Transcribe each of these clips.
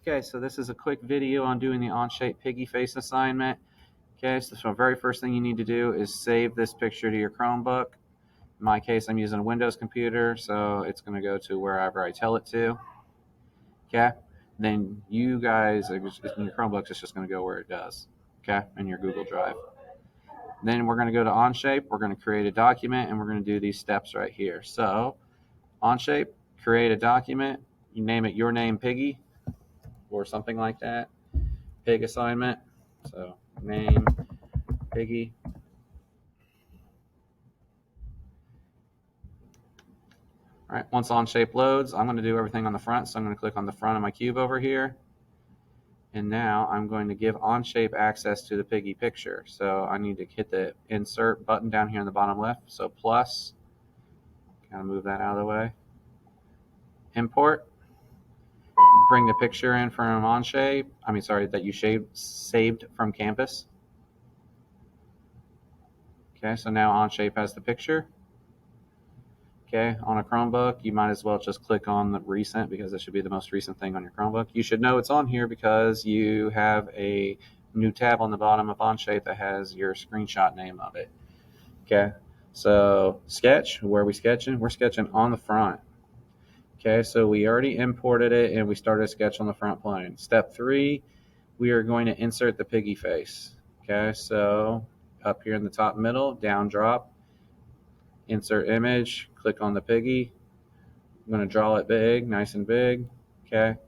Okay, so this is a quick video on doing the OnShape Piggy face assignment. Okay, so the very first thing you need to do is save this picture to your Chromebook. In my case, I'm using a Windows computer, so it's going to go to wherever I tell it to. Okay, then you guys, in your Chromebooks, it's just going to go where it does. Okay, in your Google Drive. Then we're going to go to OnShape. We're going to create a document, and we're going to do these steps right here. So, OnShape, create a document. You name it your name, Piggy, or something like that. Pig assignment. So name Piggy. All right, once OnShape loads, I'm going to do everything on the front. So I'm going to click on the front of my cube over here. And now I'm going to give OnShape access to the Piggy picture. So I need to hit the insert button down here in the bottom left. So plus, kind of move that out of the way. Import. Bring the picture in from OnShape. That you saved from Campus. Okay, so now OnShape has the picture. Okay, on a Chromebook, you might as well just click on the recent because it should be the most recent thing on your Chromebook. You should know it's on here because you have a new tab on the bottom of OnShape that has your screenshot name of it. Okay, so sketch, where are we sketching? We're sketching on the front. Okay, so we already imported it and we started a sketch on the front plane. Step 3, we are going to insert the Piggy face. Okay, so up here in the top middle, down drop, insert image, click on the Piggy. I'm going to draw it big, nice and big. Okay.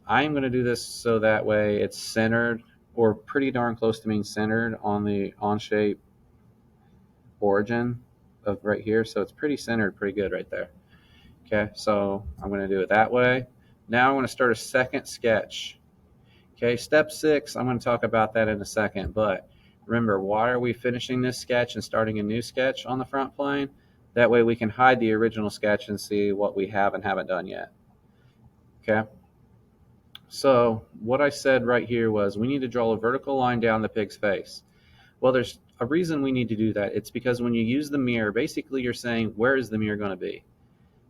I'm going to do this so that way it's centered or pretty darn close to being centered on the OnShape origin of right here. So it's pretty centered, pretty good right there. Okay. So I'm going to do it that way. Now I'm going to start a second sketch. Okay. Step 6, I'm going to talk about that in a second, but remember, why are we finishing this sketch and starting a new sketch on the front plane? That way we can hide the original sketch and see what we have and haven't done yet. Okay. So what I said right here was we need to draw a vertical line down the pig's face. Well, there's a reason we need to do that. It's because when you use the mirror, basically you're saying, where is the mirror going to be?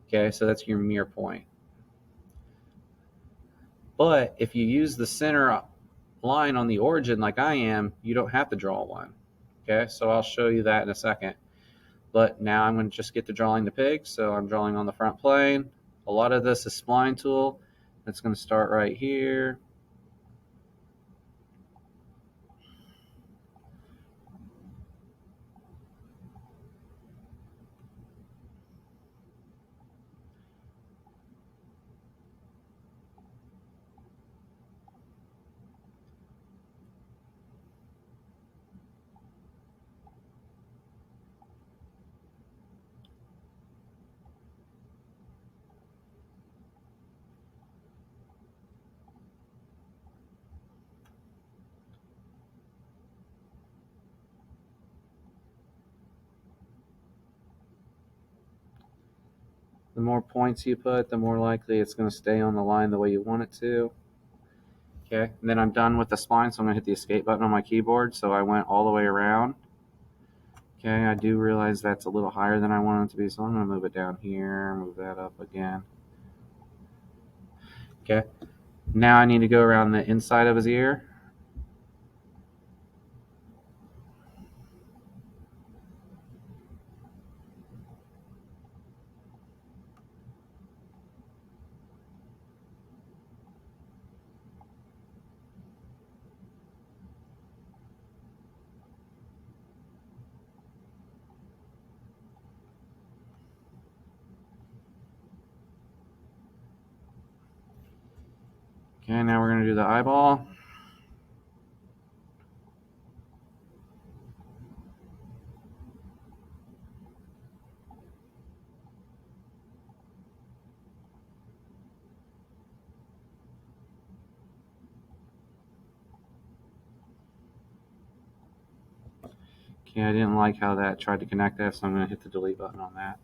Okay, so that's your mirror point. But if you use the center line on the origin like I am, you don't have to draw one. Okay, so I'll show you that in a second. But now I'm going to just get to drawing the pig. So I'm drawing on the front plane. A lot of this is spline tool. It's going to start right here. The more points you put, the more likely it's going to stay on the line the way you want it to. Okay, and then I'm done with the spline, so I'm going to hit the escape button on my keyboard. So I went all the way around. Okay, I do realize that's a little higher than I want it to be, so I'm going to move it down here, move that up again. Okay, now I need to go around the inside of his ear. Okay, now we're going to do the eyeball. Okay, I didn't like how that tried to connect that, so I'm going to hit the delete button on that.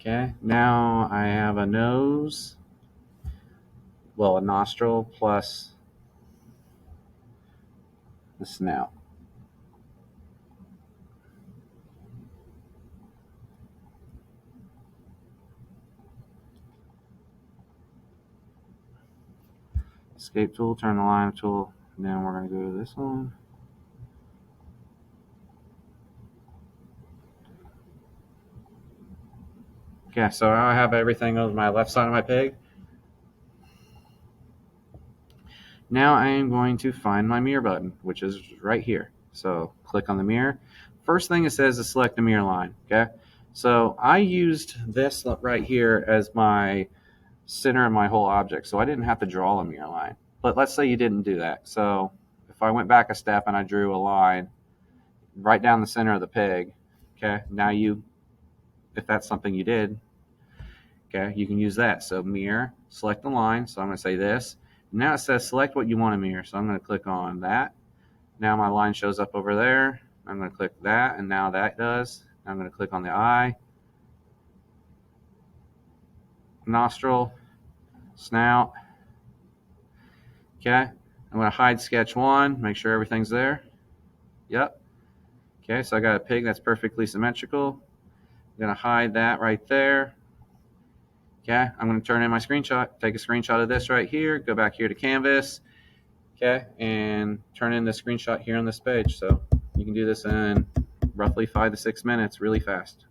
Okay, now I have a nose, well, a nostril plus the snout. Escape tool, turn the line tool. Then we're going to go to this one. Okay, so I have everything on my left side of my pig. Now I am going to find my mirror button, which is right here. So click on the mirror. First thing it says is select the mirror line. Okay, so I used this right here as my center of my whole object, so I didn't have to draw a mirror line. But let's say you didn't do that. So if I went back a step and I drew a line right down the center of the pig, okay, now if that's something you did, okay, you can use that. So mirror, select the line. So I'm going to say this. Now it says select what you want to mirror. So I'm going to click on that. Now my line shows up over there. I'm going to click that, and now that does. I'm going to click on the eye, nostril, snout. Okay, I'm going to hide sketch one, make sure everything's there. Yep. Okay, so I got a pig that's perfectly symmetrical. I'm going to hide that right there. Okay, I'm going to turn in my screenshot, take a screenshot of this right here, go back here to canvas, okay, and turn in the screenshot here on this page. So you can do this in roughly 5 to 6 minutes really fast.